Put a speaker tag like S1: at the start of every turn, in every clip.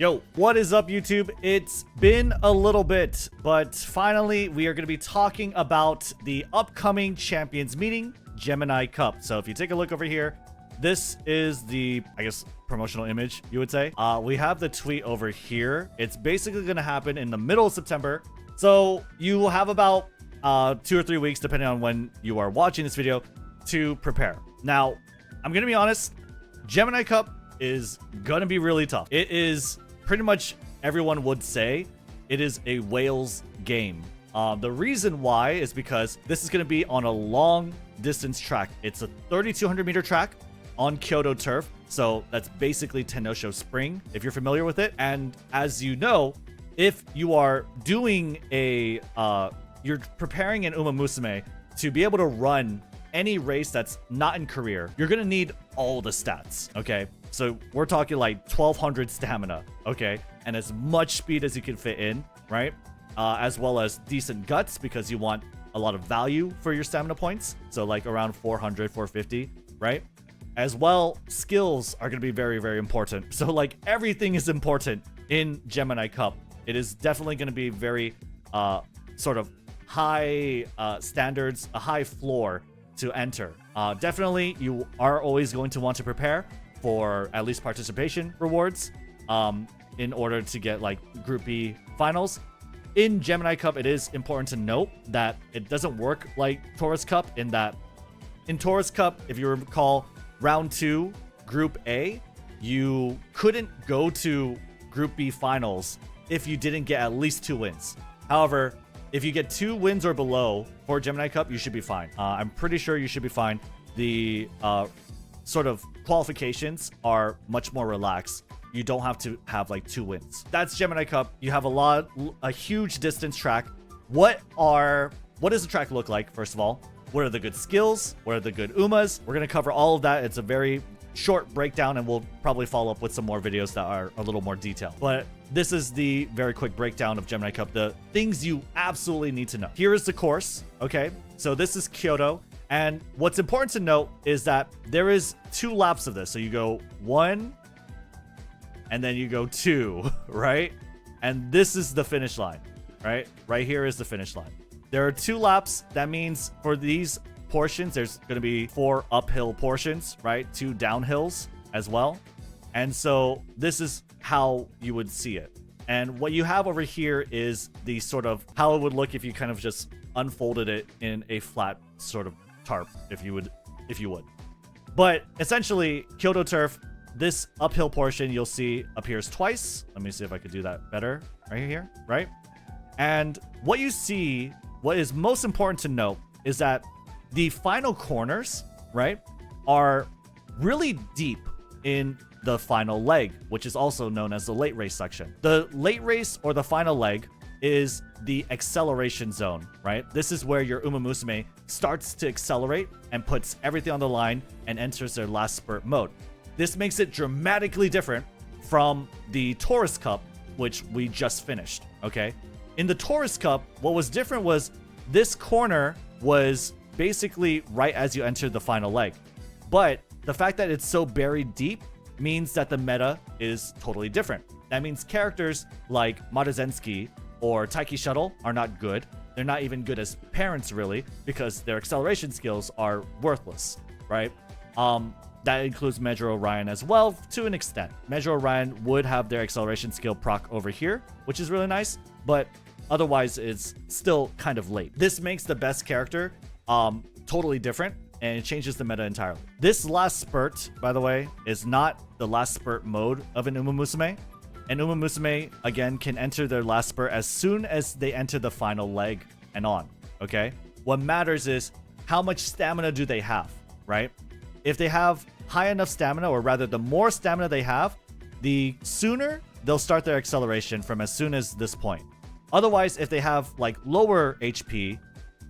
S1: Yo, what is up, YouTube? It's been a little bit, but finally we are going to be talking about the upcoming champions meeting, Gemini Cup. So if you take a look over here, this is the, I guess, promotional image, you would say. We have the tweet over here. It's basically going to happen in the middle of September. So you will have about 2 or 3 weeks, depending on when you are watching this video, to prepare. Now, I'm going to be honest, Gemini Cup is going to be really tough. It is pretty much, everyone would say, it is a whales game. The reason why is because this is going to be on a long distance track. It's a 3,200 meter track on Kyoto turf. So that's basically Tennosho Spring, if you're familiar with it. And as you know, if you are doing a, you're preparing an umamusume to be able to run any race that's not in career, you're going to need all the stats, okay? So we're talking like 1,200 stamina, okay? And as much speed as you can fit in, right? As well as decent guts, because you want a lot of value for your stamina points. So like around 400, 450, right? As well, skills are going to be very, very important. So like everything is important in Gemini Cup. It is definitely going to be very sort of high standards, a high floor to enter. Definitely, you are always going to want to prepare for at least participation rewards in order to get like Group B finals. In Gemini Cup, it is important to note that it doesn't work like Taurus Cup, in that in Taurus Cup, if you recall, round 2, Group A, you couldn't go to Group B finals if you didn't get at least 2 wins. However, if you get 2 wins or below for Gemini Cup, you should be fine. I'm pretty sure you should be fine. The sort of qualifications are much more relaxed. You don't have to have like 2 wins. That's Gemini Cup. You have a huge distance track. What does the track look like, first of all? What are the good skills? What are the good umas? We're going to cover all of that. It's a very short breakdown, and we'll probably follow up with some more videos that are a little more detailed. But this is the very quick breakdown of Gemini Cup, the things you absolutely need to know. Here is the course, okay? So this is Kyoto. And what's important to note is that there is 2 laps of this. So you go 1, and then you go 2, right? And this is the finish line, right? Right here is the finish line. There are 2 laps. That means for these portions, there's going to be 4 uphill portions, right? 2 downhills as well. And so this is how you would see it. And what you have over here is the sort of how it would look if you kind of just unfolded it in a flat sort of tarp, if you would. But essentially, Kyoto turf, this uphill portion you'll see appears twice. Let me see if I could do that better. Right here, right? And what you see, what is most important to note is that the final corners, right, are really deep in the final leg, which is also known as the late race section. The late race, or the final leg, is the acceleration zone, right? This is where your umamusume starts to accelerate and puts everything on the line and enters their last spurt mode. This makes it dramatically different from the Taurus Cup, which we just finished, okay? In the Taurus Cup, what was different was this corner was basically right as you enter the final leg. But the fact that it's so buried deep means that the meta is totally different. That means characters like Madazensky or Taiki Shuttle are not good. They're not even good as parents, really, because their acceleration skills are worthless, right? That includes Major Orion as well, to an extent. Major Orion would have their acceleration skill proc over here, which is really nice, but otherwise it's still kind of late. This makes the best character totally different, and it changes the meta entirely. This last spurt, by the way, is not the last spurt mode of an umamusume. An umamusume, again, can enter their last spurt as soon as they enter the final leg and on, okay? What matters is how much stamina do they have, right? If they have high enough stamina, or rather the more stamina they have, the sooner they'll start their acceleration from as soon as this point. Otherwise, if they have like lower HP,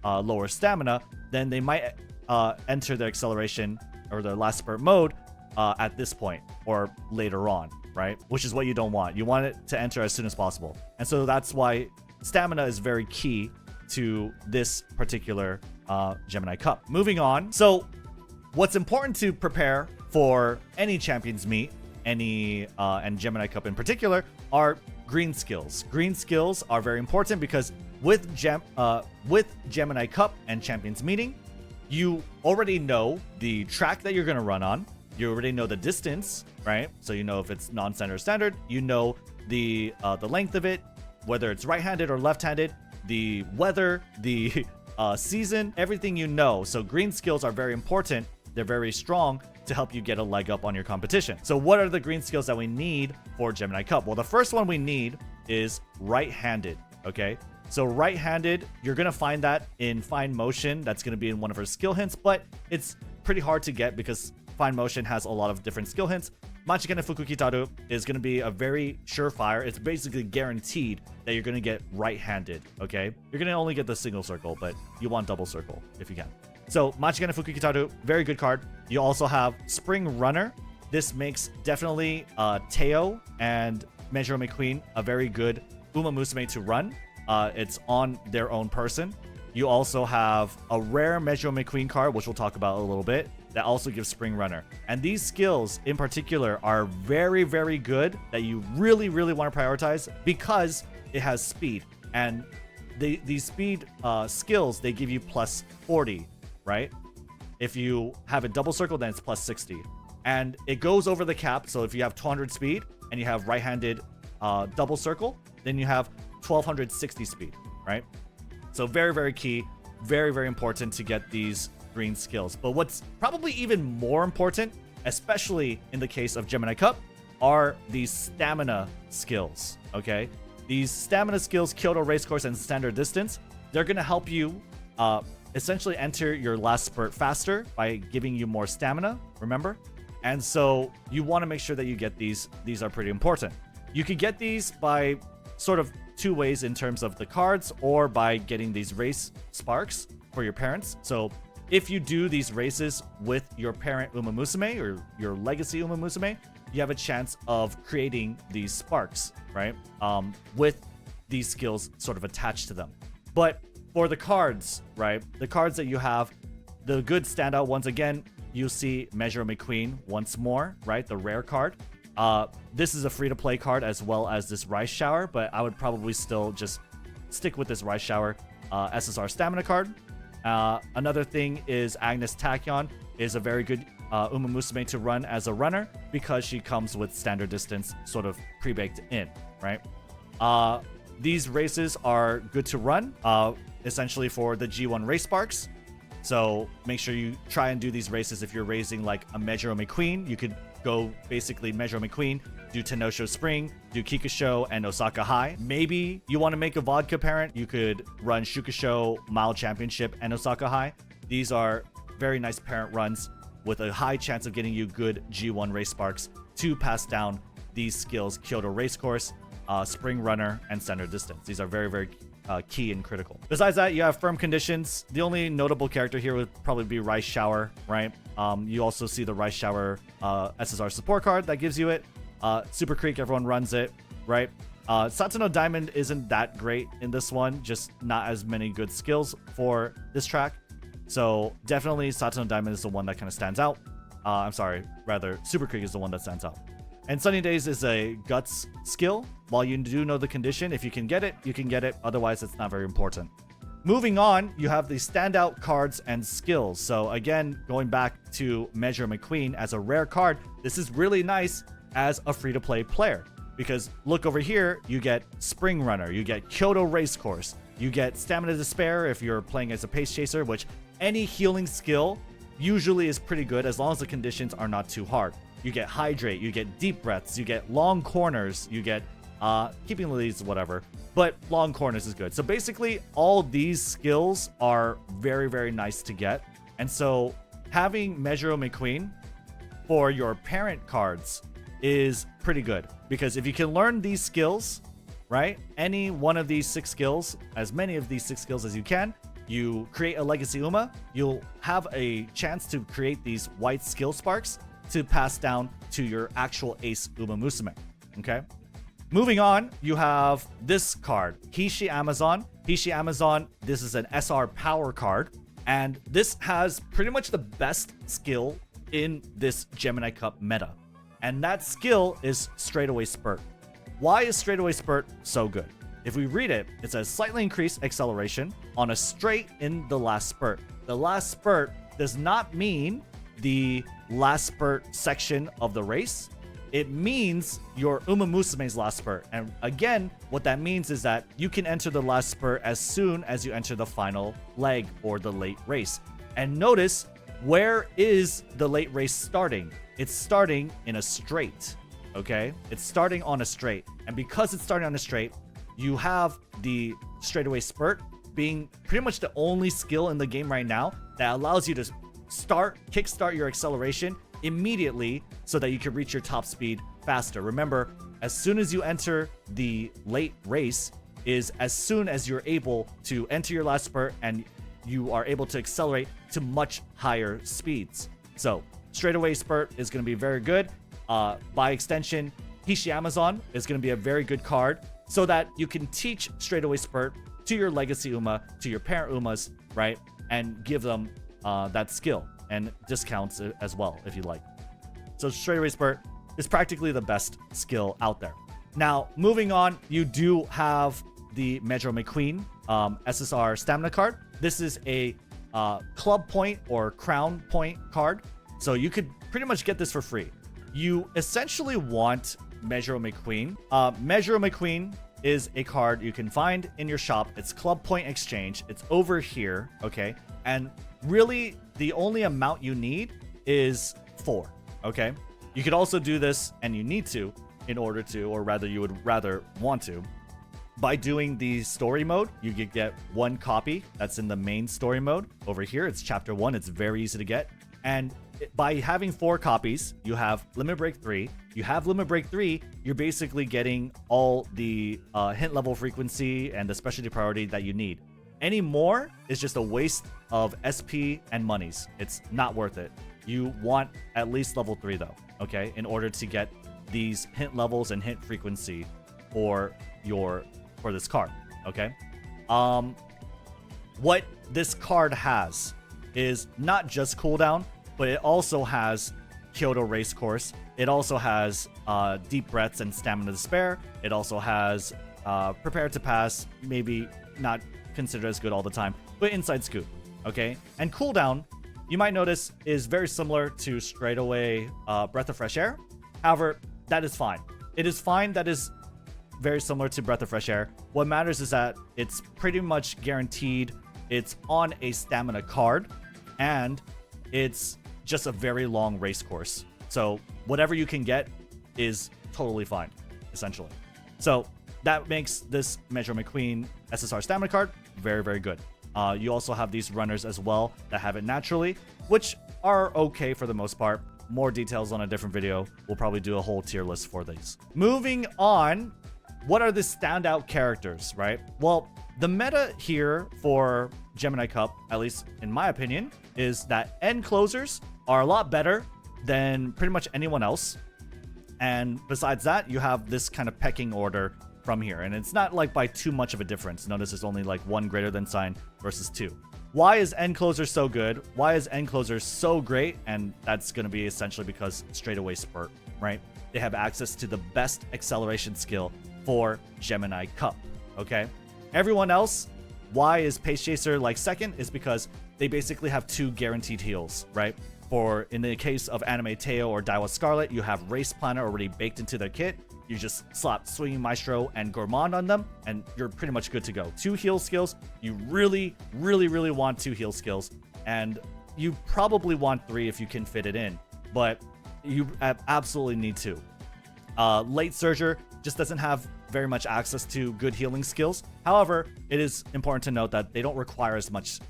S1: lower stamina, then they might enter their acceleration or their last spurt mode at this point or later on, right? Which is what you don't want. You want it to enter as soon as possible. And so that's why stamina is very key to this particular Gemini Cup. Moving on. So what's important to prepare for any champions meet, and Gemini Cup in particular, are green skills. Green skills are very important because with Gemini Cup and Champions Meeting, you already know the track that you're going to run on. You already know the distance, right? So you know if it's non-standard or standard. You know the length of it, whether it's right-handed or left-handed, the weather, the season, everything you know. So green skills are very important. They're very strong to help you get a leg up on your competition. So what are the green skills that we need for Gemini Cup? Well, the first one we need is right-handed, okay? So right-handed, you're going to find that in Fine Motion. That's going to be in one of her skill hints, but it's pretty hard to get because Fine Motion has a lot of different skill hints. Machikane Fukukitaru is going to be a very surefire. It's basically guaranteed that you're going to get right-handed, okay? You're going to only get the single circle, but you want double circle if you can. So Machikane Fukukitaru, very good card. You also have Spring Runner. This makes definitely Teo and Meijiro McQueen a very good umamusume to run. It's on their own person. You also have a rare Meijiro McQueen card, which we'll talk about a little bit, that also gives Spring Runner. And these skills in particular are very, very good that you really, really want to prioritize because it has speed. And these speed skills, they give you plus 40, right? If you have a double circle, then it's plus 60. And it goes over the cap. So if you have 200 speed and you have right-handed double circle, then you have 1260 speed, right? So very, very key, very, very important to get these green skills. But what's probably even more important, especially in the case of Gemini Cup, are these stamina skills, okay? These stamina skills, Kyoto Racecourse and Standard Distance, they're going to help you essentially enter your last spurt faster by giving you more stamina, remember? And so you want to make sure that you get these. These are pretty important. You could get these by sort of two ways in terms of the cards or by getting these race sparks for your parents. So if you do these races with your parent umamusume or your legacy umamusume, you have a chance of creating these sparks, right? With these skills sort of attached to them. But for the cards, right? The cards that you have, the good standout ones, again, you see Meijiro McQueen once more, right? The rare card. This is a free-to-play card as well as this Rice Shower, but I would probably still just stick with this Rice Shower SSR stamina card. Another thing is Agnes Tachyon is a very good umamusume to run as a runner because she comes with standard distance sort of pre-baked in, right? These races are good to run, essentially for the G1 race sparks. So make sure you try and do these races. If you're raising like a Meijiro McQueen, you could go basically Meijiro McQueen, do Tenosho Spring, do Kikusho and Osaka High. Maybe you want to make a vodka parent, you could run Shukusho, Mile Championship, and Osaka High. These are very nice parent runs with a high chance of getting you good G1 race sparks to pass down these skills: Kyoto Racecourse, Spring Runner, and Standard Distance. These are very, very key and critical. Besides that, you have firm conditions. The only notable character here would probably be Rice Shower, right? You also see the Rice Shower SSR support card that gives you it. Super Creek, everyone runs it, right? Satsuno Diamond isn't that great in this one, just not as many good skills for this track. So definitely Satsuno Diamond is the one that kind of stands out. I'm sorry, rather Super Creek is the one that stands out. And Sunny Days is a guts skill. While you do know the condition, if you can get it, you can get it. Otherwise, it's not very important. Moving on, you have the standout cards and skills. So again, going back to Meijiro McQueen as a rare card, this is really nice as a free-to-play player. Because look over here, you get Spring Runner, you get Kyoto Racecourse, you get Stamina Despair if you're playing as a pace chaser, which any healing skill usually is pretty good as long as the conditions are not too hard. You get Hydrate, you get Deep Breaths, you get Long Corners, you get Keeping the Leads, whatever. But Long Corners is good. So basically, all these skills are very, very nice to get. And so having Meijiro McQueen for your parent cards is pretty good. Because if you can learn these skills, right? Any one of these 6 skills, as many of these 6 skills as you can, you create a Legacy Uma, you'll have a chance to create these white skill sparks to pass down to your actual ace umamusume, okay? Moving on, you have this card, Hishi Amazon. Hishi Amazon, this is an SR power card, and this has pretty much the best skill in this Gemini Cup meta. And that skill is Straightaway Spurt. why is straightaway spurt so good? If we read it, it says slightly increased acceleration on a straight in the last spurt. The last spurt does not mean the last spurt section of the race. It means your umamusume's last spurt. And again, what that means is that you can enter the last spurt as soon as you enter the final leg or the late race. And notice, where is the late race starting? It's starting in a straight, okay? It's starting on a straight. And because it's starting on a straight, you have the straightaway spurt being pretty much the only skill in the game right now that allows you to kickstart your acceleration immediately so that you can reach your top speed faster. Remember, as soon as you enter the late race is as soon as you're able to enter your last spurt and you are able to accelerate to much higher speeds. So straightaway spurt is going to be very good. By extension, Hishi Amazon is going to be a very good card so that you can teach straightaway spurt to your legacy Uma, to your parent Umas, right? And give them that skill and discounts as well if you like. So straightaway spurt is practically the best skill out there. Now, moving on, you do have the Metro McQueen SSR stamina card. This is a club point or crown point card. So you could pretty much get this for free. You essentially want Metro McQueen. Metro McQueen is a card you can find in your shop. It's club point exchange. It's over here, okay? And really, the only amount you need is 4, okay? You could also do this, and you need to, in order to, or rather you would rather want to, by doing the story mode. You could get 1 copy that's in the main story mode. Over here, it's chapter 1. It's very easy to get. And by having 4 copies, you have Limit Break 3. You have Limit Break 3, you're basically getting all the hint level frequency and the specialty priority that you need. Any more is just a waste of SP and monies. It's not worth it. You want at least level 3 though, okay? In order to get these hint levels and hint frequency for this card, okay? What this card has is not just cooldown, but it also has Kyoto race course. It also has deep breaths and stamina to spare. It also has prepare to pass, maybe not considered as good all the time, but inside scoop, okay? And cooldown, you might notice, is very similar to straightaway breath of fresh air. However, that is fine. It is fine that is very similar to breath of fresh air. What matters is that it's pretty much guaranteed. It's on a stamina card, and it's just a very long race course. So whatever you can get is totally fine, essentially. So that makes this Metro McQueen SSR stamina card very, very good. You also have these runners as well that have it naturally, which are okay for the most part. More details on a different video. We'll probably do a whole tier list for these. Moving on, what are the standout characters, right? Well, the meta here for Gemini Cup, at least in my opinion, is that end closers are a lot better than pretty much anyone else. And besides that, you have this kind of pecking order from here. And it's not like by too much of a difference. Notice there's only like 1 greater than sign versus 2. Why is end closer so good? Why is end closer so great? And that's going to be essentially because straightaway spurt, right? They have access to the best acceleration skill for Gemini Cup, okay? Everyone else, why is Pace Chaser like second? Is because they basically have 2 guaranteed heals, right? For in the case of Anime Teo or Daiwa Scarlet, you have Race Planner already baked into their kit. You just slap Swinging Maestro and Gourmand on them, and you're pretty much good to go. 2 heal skills. You really, really, really want 2 heal skills, and you probably want 3 if you can fit it in, but you absolutely need 2. Late Surger just doesn't have very much access to good healing skills. However, it is important to note that they don't require as much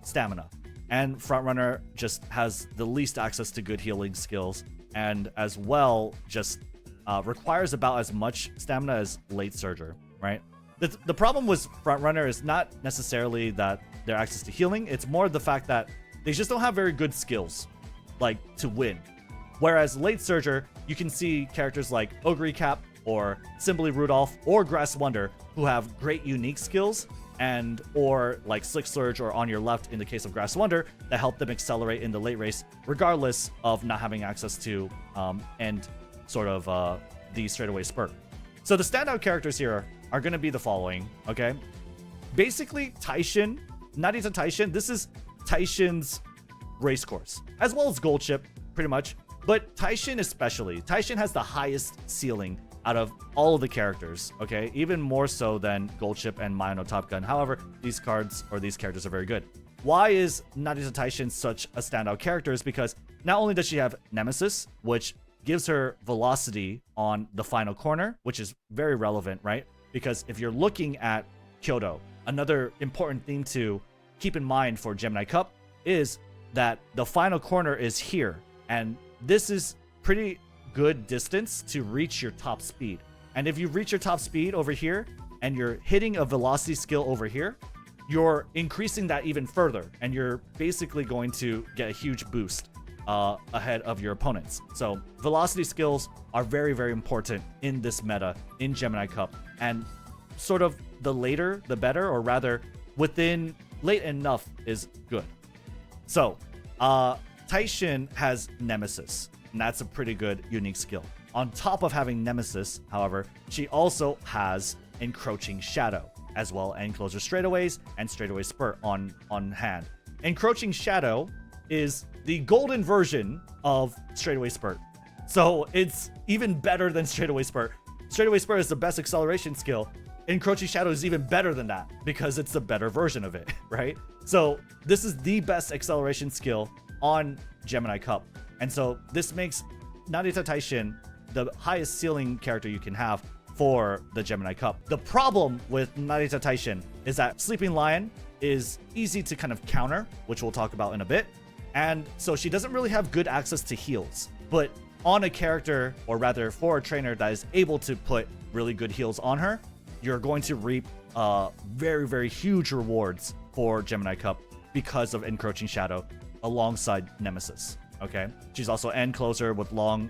S1: stamina. And Frontrunner just has the least access to good healing skills, and as well just requires about as much stamina as Late Surger, right? The problem with Frontrunner is not necessarily that their access to healing, it's more the fact that they just don't have very good skills, like, to win. Whereas Late Surger, you can see characters like Ogre Cap or Simply Rudolph or Grass Wonder who have great unique skills, and or like Slick Surge or On Your Left in the case of Grass Wonder, that help them accelerate in the late race regardless of not having access to end sort of the straightaway spurt. So the standout characters here are going to be the following, okay? Basically, Taishin, Narita Taishin, this is Taishin's race course, as well as Gold Chip, pretty much. But Taishin especially, Taishin has the highest ceiling out of all of the characters, okay? Even more so than Gold Chip and Maya no Top Gun. However, these cards or these characters are very good. Why is Narita Taishin such a standout character? Is because not only does she have Nemesis, which gives her velocity on the final corner, which is very relevant, right? Because if you're looking at Kyoto, another important thing to keep in mind for Gemini Cup is that the final corner is here, and this is pretty good distance to reach your top speed. And if you reach your top speed over here and you're hitting a velocity skill over here, you're increasing that even further, and you're basically going to get a huge boost ahead of your opponents. So velocity skills are very, very important in this meta in Gemini Cup, and sort of the later the better, or rather within late enough is good. So Taishin has Nemesis, and that's a pretty good unique skill. On top of having Nemesis, however, she also has Encroaching Shadow, as well as Encloser Straightaways and Straightaway Spurt on hand. Encroaching Shadow is the golden version of Straightaway Spurt. So it's even better than Straightaway Spurt. Straightaway Spurt is the best acceleration skill. Encroaching Shadow is even better than that because it's the better version of it, right? So this is the best acceleration skill on Gemini Cup. And so this makes Narita Taishin the highest ceiling character you can have for the Gemini Cup. The problem with Narita Taishin is that Sleeping Lion is easy to kind of counter, which we'll talk about in a bit. And so she doesn't really have good access to heals. But on a character, or rather for a trainer that is able to put really good heals on her, you're going to reap very, very huge rewards for Gemini Cup because of Encroaching Shadow alongside Nemesis. Okay, she's also end closer with long,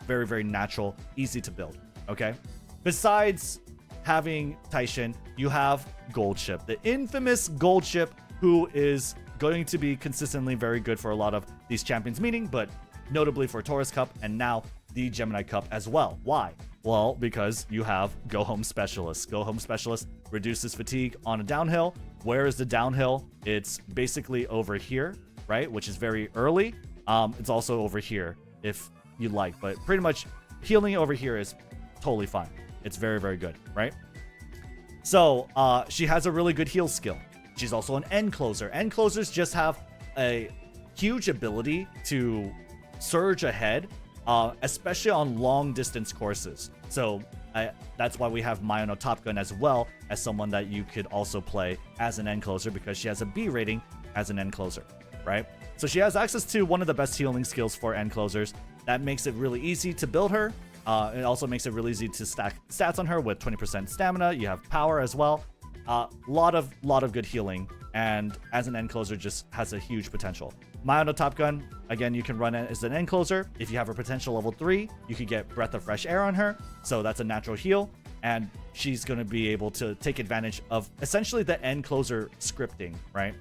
S1: very, very natural, easy to build. Okay, besides having Taishin, you have Gold Chip, the infamous Gold Chip, who is going to be consistently very good for a lot of these champions meeting, but notably for Taurus Cup and now the Gemini Cup as well. Why? Well, because you have Go Home Specialist. Go Home Specialist reduces fatigue on a downhill. Where is the downhill? It's basically over here, right? Which is very early. It's also over here if you like, but pretty much healing over here is totally fine. It's very, very good, right? So she has a really good heal skill. She's also an end closer. End closers just have a huge ability to surge ahead, especially on long distance courses. So that's why we have Maya no Top Gun as well as someone that you could also play as an end closer, because she has a B rating as an end closer, right? So she has access to one of the best healing skills for end closers. That makes it really easy to build her. It also makes it really easy to stack stats on her with 20% stamina. You have power as well. Lot of good healing, and as an end closer just has a huge potential. Maya no Top Gun, again, you can run it as an end closer. If you have her potential level 3, you could get Breath of Fresh Air on her, so that's a natural heal, and she's going to be able to take advantage of essentially the end closer scripting, right?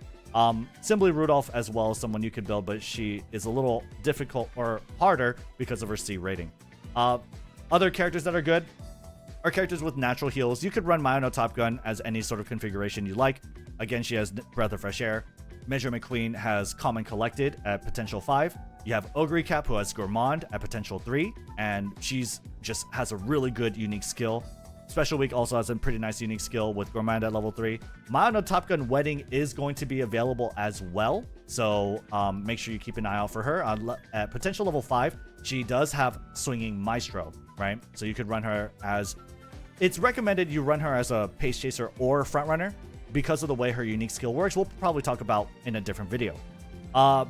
S1: Simply Rudolph as well as someone you could build, but she is a little difficult or harder because of her C rating. Other characters that are good are characters with natural heals. You could run Maya no Top Gun as any sort of configuration you like. Again, she has Breath of Fresh Air. Measure McQueen has Calm and Collected at potential 5. You have Ogre Cap, who has Gourmand at potential 3, and she's just has a really good unique skill. Special Week also has a pretty nice unique skill with Gourmand at level 3. Maya no Top Gun Wedding is going to be available as well, so make sure you keep an eye out for her. At potential level 5, she does have Swinging Maestro, right? So you could run her as... It's recommended you run her as a Pace Chaser or Front Runner because of the way her unique skill works. We'll probably talk about in a different video.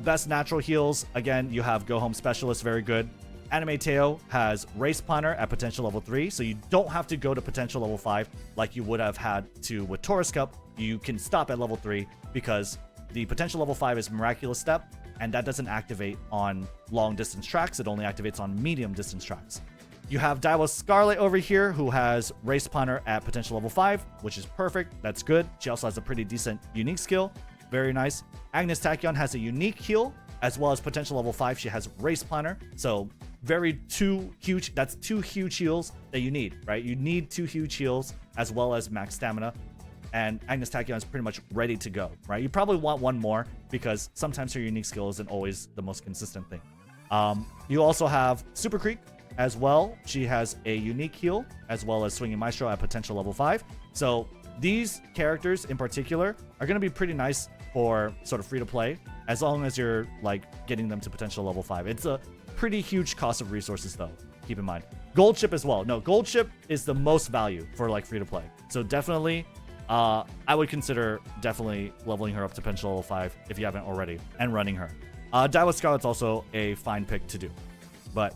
S1: Best natural heals, again, you have Go Home Specialist, very good. Anime Teo has Race Planner at potential level 3, so you don't have to go to potential level 5 like you would have had to with Taurus Cup. You can stop at level 3 because the potential level 5 is Miraculous Step, and that doesn't activate on long distance tracks. It only activates on medium distance tracks. You have Daiwa Scarlet over here, who has Race Planner at potential level 5, which is perfect. That's good. She also has a pretty decent unique skill. Very nice. Agnes Tachyon has a unique heal, as well as potential level 5. She has Race Planner. So very two huge, that's 2 huge heals that you need, right? You need 2 huge heals as well as max stamina. And Agnes Tachyon is pretty much ready to go, right? You probably want one more because sometimes her unique skill isn't always the most consistent thing. You also have Super Creek as well. She has a unique heal as well as Swinging Maestro at potential level 5. So these characters in particular are going to be pretty nice for sort of free to play as long as you're like getting them to potential level 5. It's a pretty huge cost of resources though, keep in mind. Gold Chip as well. No, Gold Chip is the most value for like free to play. So definitely I would consider definitely leveling her up to potential level 5 if you haven't already and running her. Dawa Scarlet's also a fine pick to do. But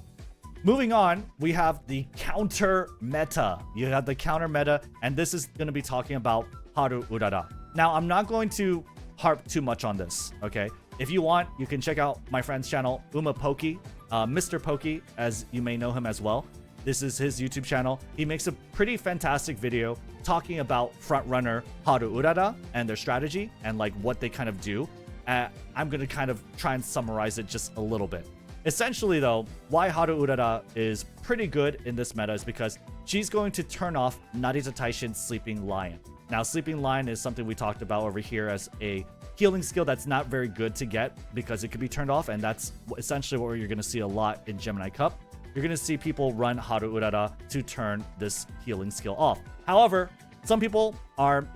S1: moving on, we have the counter meta. You have the counter meta, and this is going to be talking about Haru Urara. Now, I'm not going to harp too much on this, okay? If you want, you can check out my friend's channel, Umapoki, Mr. Pokey, as you may know him as well. This is his YouTube channel. He makes a pretty fantastic video talking about frontrunner Haru Urara and their strategy and like what they kind of do. I'm going to kind of try and summarize it just a little bit. Essentially though, why Haru Urara is pretty good in this meta is because she's going to turn off Narita Taishin's Sleeping Lion. Now, Sleeping Lion is something we talked about over here as a healing skill that's not very good to get because it could be turned off, and that's essentially what you're going to see a lot in Gemini Cup. You're going to see people run Haru Urara to turn this healing skill off. However, some people are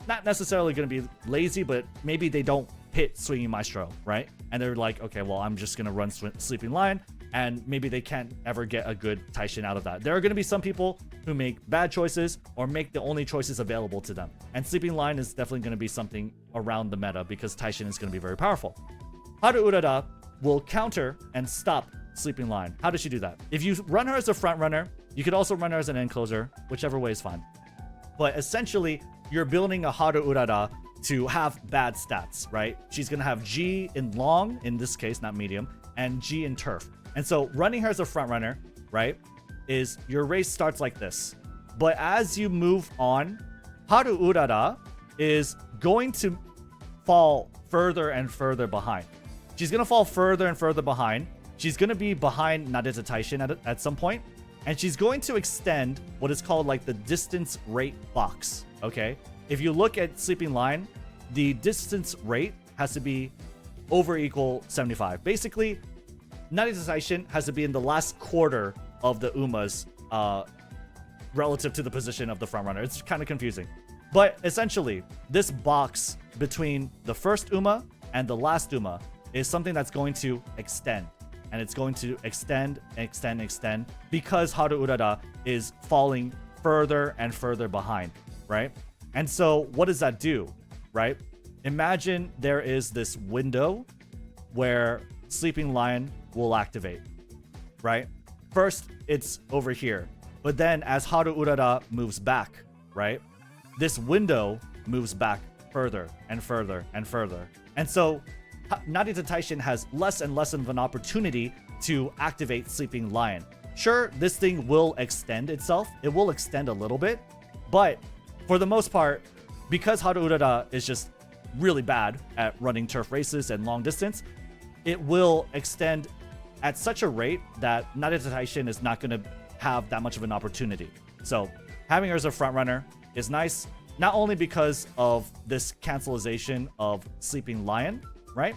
S1: not necessarily going to be lazy, but maybe they don't hit Swinging Maestro, right? And they're like, okay, well, I'm just going to run Sleeping Lion, and maybe they can't ever get a good Taishin out of that. There are going to be some people who make bad choices or make the only choices available to them. And Sleeping Lion is definitely going to be something around the meta because Taishin is going to be very powerful. Haru Urara will counter and stop Sleeping Lion. How does she do that? If you run her as a front runner, you could also run her as an end closer, whichever way is fine. But essentially, you're building a Haru Urara to have bad stats, right? She's going to have G in long, in this case, not medium, and G in turf. And so running her as a front runner, right, is your race starts like this. But as you move on, Haru Urara is going to fall further and further behind. She's going to fall further and further behind. She's going to be behind Narita Taishin at some point, and she's going to extend what is called like the distance rate box, okay? If you look at Sleeping Lion, the distance rate has to be over equal 75. Basically, Narita Taishin has to be in the last quarter of the Umas relative to the position of the front runner. It's kind of confusing. But essentially, this box between the first Uma and the last Uma is something that's going to extend. And it's going to extend because Haru Urara is falling further and further behind, right? And so what does that do, right? Imagine there is this window where Sleeping Lion will activate, right? First, it's over here. But then as Haru Urara moves back, right? This window moves back further and further and further. And so Narita Taishin has less and less of an opportunity to activate Sleeping Lion. Sure, this thing will extend itself. It will extend a little bit. But for the most part, because Haru Urara is just really bad at running turf races and long distance, it will extend at such a rate that Narita Taishin is not going to have that much of an opportunity. So having her as a front runner is nice, not only because of this cancelization of Sleeping Lion, right?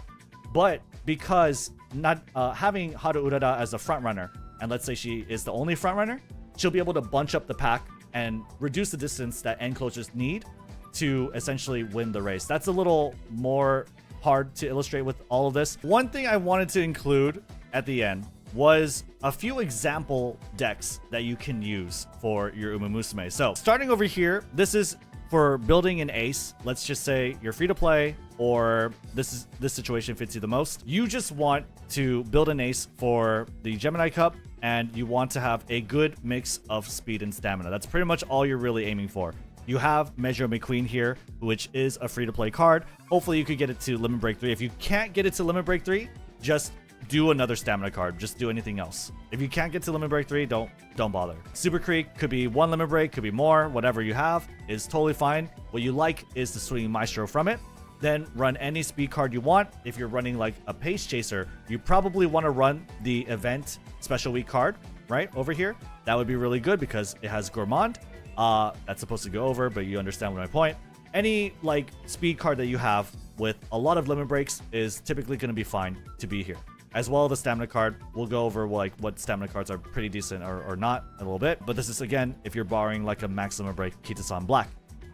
S1: But because not having Haru Urara as a front runner, and let's say she is the only front runner, she'll be able to bunch up the pack and reduce the distance that end closers need to essentially win the race. That's a little more hard to illustrate with all of this. One thing I wanted to include at the end was a few example decks that you can use for your umamusume. So starting over here, this is for building an ace. Let's just say you're free to play, or this situation fits you the most. You just want to build an ace for the Gemini Cup, and you want to have a good mix of speed and stamina. That's pretty much all you're really aiming for. You have Measure McQueen here, which is a free-to-play card. Hopefully you could get it to Limit Break 3. If you can't get it to Limit Break 3, just do another stamina card. Just do anything else. If you can't get to Limit Break 3, don't bother. Super Creek could be 1 Limit Break, could be more. Whatever you have is totally fine. What you like is the Swinging Maestro from it. then run any speed card you want. If you're running like a pace chaser, you probably want to run the event special week card right over here. That would be really good because it has gourmand. That's supposed to go over, but you understand my point. Any like speed card that you have with a lot of limit breaks is typically going to be fine to be here. As well, the stamina card, we'll go over like what stamina cards are pretty decent or not a little bit. But this is, again, if you're borrowing like a max limit break Kita-san Black.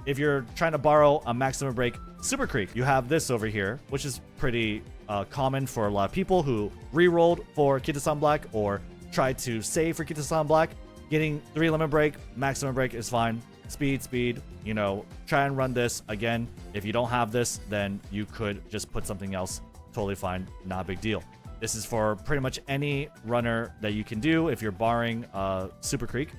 S1: If you're trying to borrow a max limit break Super Creek, you have this over here, which is pretty common for a lot of people who re-rolled for Kita-san Black or tried to save for Kita-san Black. Getting 3 limit break, max limit break is fine. Speed, you know, try and run this. Again, if you don't have this, then you could just put something else. Totally fine, not a big deal. This is for pretty much any runner that you can do if you're borrowing Super Creek.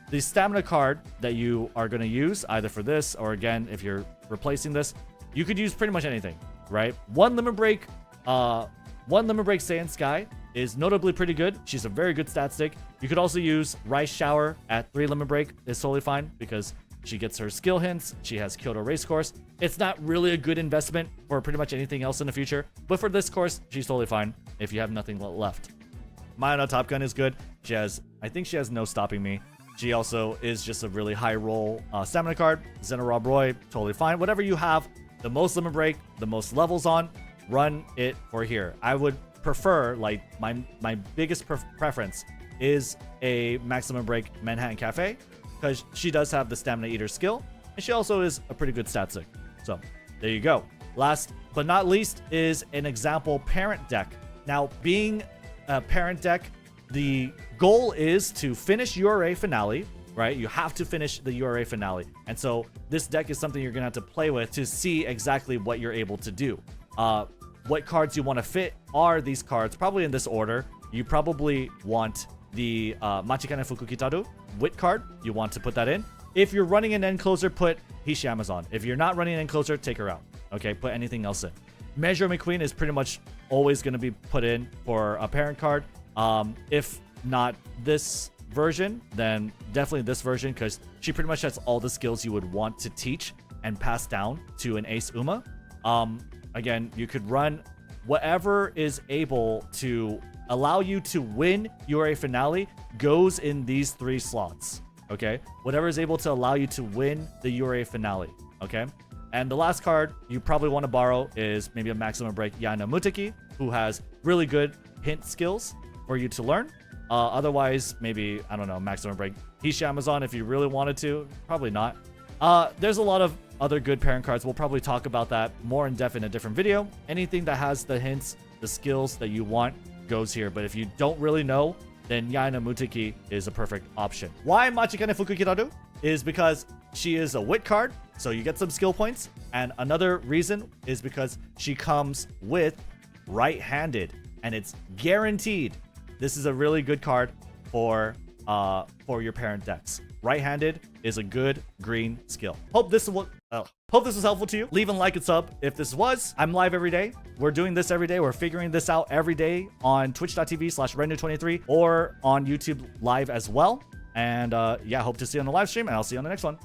S1: The stamina card that you are going to use, either for this or again, if you're replacing this, you could use pretty much anything, right? One limit break Saiyan Sky is notably pretty good. She's a very good stat stick. You could also use Rice Shower at 3 limit break. Is totally fine because she gets her skill hints. She has Kyoto Race Course. It's not really a good investment for pretty much anything else in the future. But for this course, she's totally fine if you have nothing left. Mayana Top Gun is good. I think she has no stopping me. She also is just a really high roll stamina card. Zena Rob Roy, totally fine. Whatever you have, the most limit break, the most levels on, run it for here. I would prefer, like, my biggest preference is a maximum break Manhattan Cafe, because she does have the Stamina Eater skill, and she also is a pretty good stat stick. So, there you go. Last but not least is an example parent deck. Now, being a parent deck, the goal is to finish URA Finale, right? You have to finish the URA Finale. And so, this deck is something you're going to have to play with to see exactly what you're able to do. What cards you want to fit are these cards, probably in this order. You probably want the Machikane Fukukitaru Wit card. You want to put that in. If you're running an end closer, put Hishi Amazon. If you're not running an end closer, take her out. Okay, put anything else in. Measure McQueen is pretty much always going to be put in for a parent card. If not this version, then definitely this version, because she pretty much has all the skills you would want to teach and pass down to an Ace Uma. Again, you could run whatever is able to allow you to win URA Finale goes in these 3 slots, okay? Whatever is able to allow you to win the URA Finale, okay? And the last card you probably want to borrow is maybe a maximum break Yana Muteki, who has really good hint skills for you to learn. Otherwise, maybe, I don't know, maximum break Hishi Amazon if you really wanted to. Probably not. There's a lot of other good parent cards. We'll probably talk about that more in depth in a different video. Anything that has the hints, the skills that you want goes here. But if you don't really know, then Yaina Muteki is a perfect option. Why Machikane Fukukitaru? Is because she is a wit card, so you get some skill points. And another reason is because she comes with right-handed, and it's guaranteed. This is a really good card for your parent decks. Right-handed is a good green skill. Hope this was helpful to you. Leave a like and sub if this was. I'm live every day. We're doing this every day. We're figuring this out every day on twitch.tv/Rednu23 or on YouTube live as well. And yeah, hope to see you on the live stream, and I'll see you on the next one.